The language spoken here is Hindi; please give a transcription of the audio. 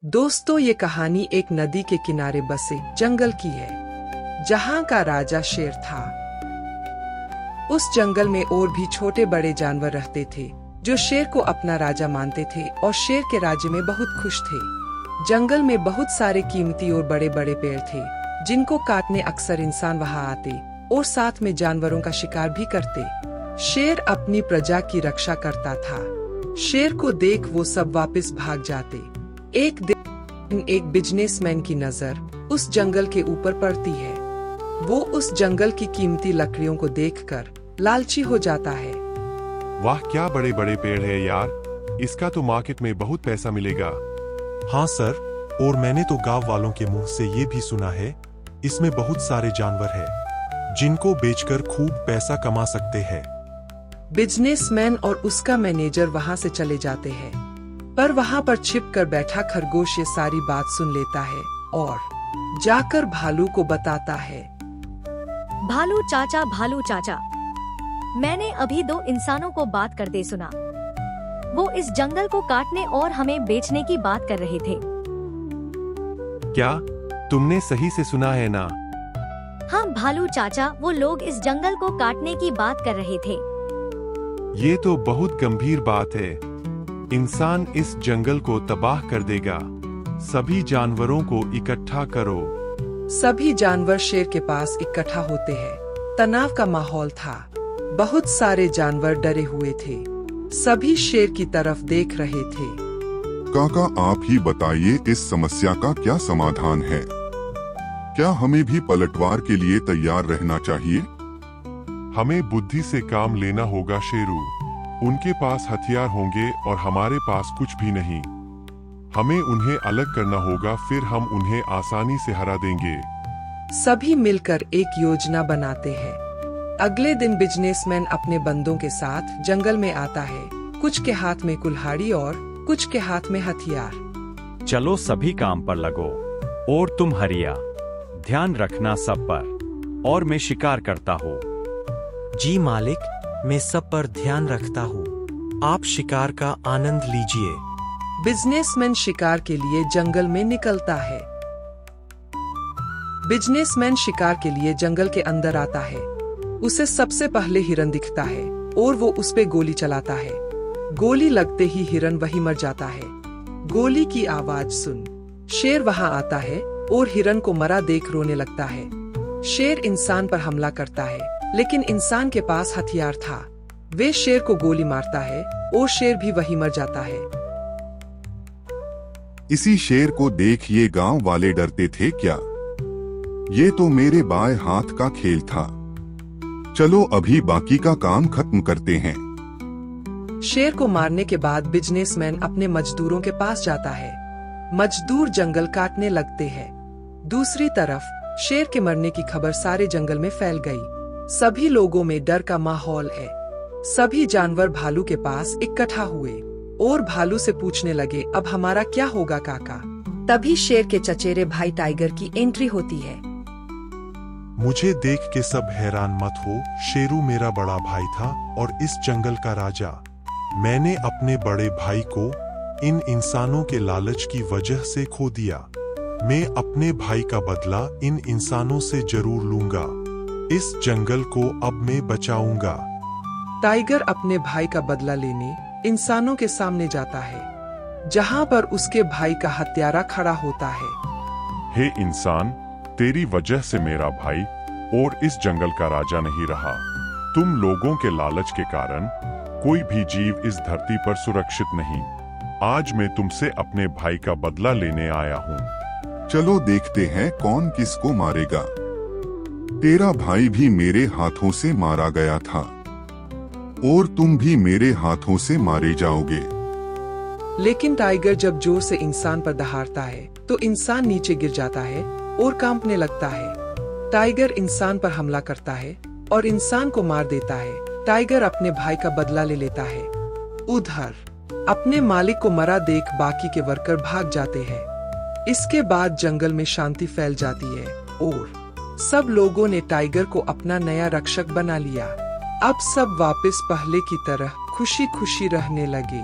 दोस्तों, ये कहानी एक नदी के किनारे बसे जंगल की है, जहाँ का राजा शेर था। उस जंगल में और भी छोटे बड़े जानवर रहते थे, जो शेर को अपना राजा मानते थे और शेर के राज्य में बहुत खुश थे। जंगल में बहुत सारे कीमती और बड़े बड़े पेड़ थे, जिनको काटने अक्सर इंसान वहाँ आते और साथ में जानवरों का शिकार भी करते। शेर अपनी प्रजा की रक्षा करता था। शेर को देख वो सब वापस भाग जाते। एक दिन एक बिजनेसमैन की नजर उस जंगल के ऊपर पड़ती है। वो उस जंगल की कीमती लकड़ियों को देखकर लालची हो जाता है। वाह, क्या बड़े बड़े पेड़ है यार, इसका तो मार्केट में बहुत पैसा मिलेगा। हाँ सर, और मैंने तो गांव वालों के मुंह से ये भी सुना है, इसमें बहुत सारे जानवर हैं, जिनको बेचकर खूब पैसा कमा सकते हैं। बिजनेसमैन और उसका मैनेजर वहाँ से चले जाते हैं, पर वहाँ पर छिप कर बैठा खरगोश ये सारी बात सुन लेता है और जाकर भालू को बताता है। भालू चाचा, मैंने अभी दो इंसानों को बात करते सुना। वो इस जंगल को काटने और हमें बेचने की बात कर रहे थे। क्या तुमने सही से सुना है ना? हाँ भालू चाचा, वो लोग इस जंगल को काटने की बात कर रहे थे। ये तो बहुत गंभीर बात है। इंसान इस जंगल को तबाह कर देगा। सभी जानवरों को इकट्ठा करो। सभी जानवर शेर के पास इकट्ठा होते हैं। तनाव का माहौल था। बहुत सारे जानवर डरे हुए थे। सभी शेर की तरफ देख रहे थे। काका, आप ही बताइए, इस समस्या का क्या समाधान है? क्या हमें भी पलटवार के लिए तैयार रहना चाहिए? हमें बुद्धि से काम लेना होगा शेरू। उनके पास हथियार होंगे और हमारे पास कुछ भी नहीं। हमें उन्हें अलग करना होगा, फिर हम उन्हें आसानी से हरा देंगे। सभी मिलकर एक योजना बनाते हैं। अगले दिन बिजनेसमैन अपने बंदों के साथ जंगल में आता है। कुछ के हाथ में कुल्हाड़ी और कुछ के हाथ में हथियार। चलो सभी काम पर लगो। और तुम हरिया, ध्यान रखना सब पर। और मैं शिकार करता हूँ। जी मालिक, मैं सब पर ध्यान रखता हूँ। आप शिकार का आनंद लीजिए। बिजनेसमैन शिकार के लिए जंगल में निकलता है। बिजनेसमैन शिकार के लिए जंगल के अंदर आता है। उसे सबसे पहले हिरन दिखता है और वो उस पे गोली चलाता है। गोली लगते ही हिरन वहीं मर जाता है। गोली की आवाज सुन शेर वहां आता है और हिरन को मरा देख रोने लगता है। शेर इंसान पर हमला करता है, लेकिन इंसान के पास हथियार था। वे शेर को गोली मारता है और शेर भी वहीं मर जाता है। इसी शेर को देख ये गांव वाले डरते थे क्या? ये तो मेरे बाएं हाथ का खेल था। चलो अभी बाकी का काम खत्म करते हैं। शेर को मारने के बाद बिजनेसमैन अपने मजदूरों के पास जाता है। मजदूर जंगल काटने लगते हैं। दूसरी तरफ शेर के मरने की खबर सारे जंगल में फैल गई। सभी लोगों में डर का माहौल है। सभी जानवर भालू के पास इकट्ठा हुए और भालू से पूछने लगे, अब हमारा क्या होगा काका? तभी शेर के चचेरे भाई टाइगर की एंट्री होती है। मुझे देख के सब हैरान मत हो। शेरू मेरा बड़ा भाई था और इस जंगल का राजा। मैंने अपने बड़े भाई को इन इंसानों के लालच की वजह से खो दिया। मैं अपने भाई का बदला इन इंसानों से जरूर लूंगा। इस जंगल को अब मैं बचाऊंगा। टाइगर अपने भाई का बदला लेने इंसानों के सामने जाता है, जहां पर उसके भाई का हत्यारा खड़ा होता है। हे इंसान, तेरी वजह से मेरा भाई और इस जंगल का राजा नहीं रहा। तुम लोगों के लालच के कारण कोई भी जीव इस धरती पर सुरक्षित नहीं। आज मैं तुमसे अपने भाई का बदला लेने आया हूँ। चलो देखते हैं कौन किसको मारेगा। तेरा भाई भी मेरे हाथों से मारा गया था और तुम भी मेरे हाथों से मारे जाओगे। लेकिन टाइगर जब जोर से इंसान पर दहाड़ता है तो इंसान नीचे गिर जाता है और कांपने लगता है। टाइगर इंसान पर हमला करता है और इंसान को मार देता है। टाइगर अपने भाई का बदला ले लेता है। उधर अपने मालिक को मरा देख बाकी के वर्कर भाग जाते हैं। इसके बाद जंगल में शांति फैल जाती है और सब लोगों ने टाइगर को अपना नया रक्षक बना लिया। अब सब वापस पहले की तरह खुशी खुशी रहने लगे।